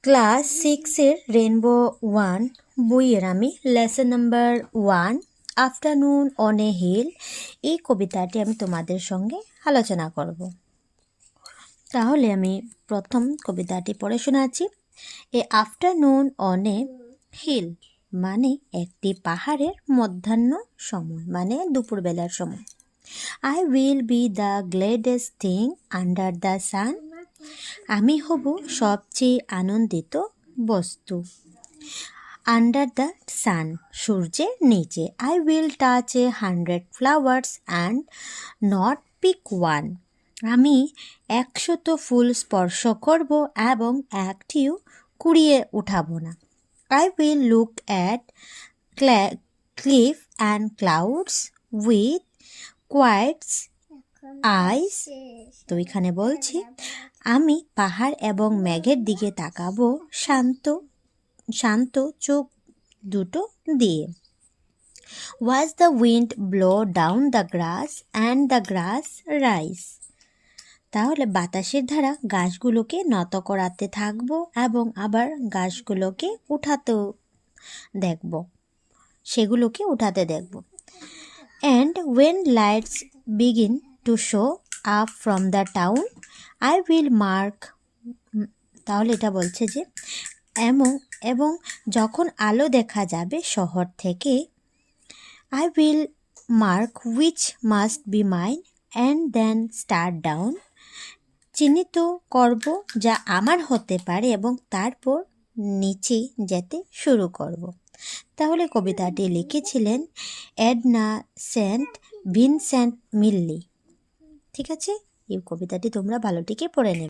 Class সিক্সের rainbow 1 বইয়ের আমি lesson number 1 afternoon on a hill এই কবিতাটি আমি তোমাদের সঙ্গে আলোচনা করব। তাহলে আমি প্রথম কবিতাটি পড়ে শোনাচ্ছি। A afternoon on a hill মানে একটি পাহাড়ের মধ্যাহ্ন সময়, মানে দুপুরবেলার সময়। I will be the gladdest thing under the sun, আমি হব সবচেয়ে আনন্দিত বস্তু। আন্ডার দ্য সান সূর্যের নিচে। I will touch 100 flowers and not pick one, আমি 100 ফুল স্পর্শ করব এবং একটিও কুড়িয়ে উঠাবো না। I will look at cliff and clouds with quiet eyes. তো এখানে বলছি, আমি পাহাড় এবং মেঘের দিকে তাকাবো শান্ত চোখ দুটো দিয়ে। Watch the wind blow down the grass and the grass rise, তাহলে বাতাসের ধারা গাছগুলোকে নত করাতে থাকবো এবং আবার গাছগুলোকে সেগুলোকে উঠাতে দেখব। And when lights begin to show up from the town I will mark, তাহলে এটা বলছে যে এবং যখন আলো দেখা যাবে শহর থেকে, I will mark which must be mine and then start down, চিহ্নিত করব যা আমার হতে পারে এবং তারপর নিচে যেতে শুরু করব। তাহলে কবিতাটি লিখেছিলেন এডনা সেন্ট ভিনসেন্ট মিল্লি। ঠিক আছে, এই কবিতাটি তোমরা ভালোটিকে পড়ে নেবে।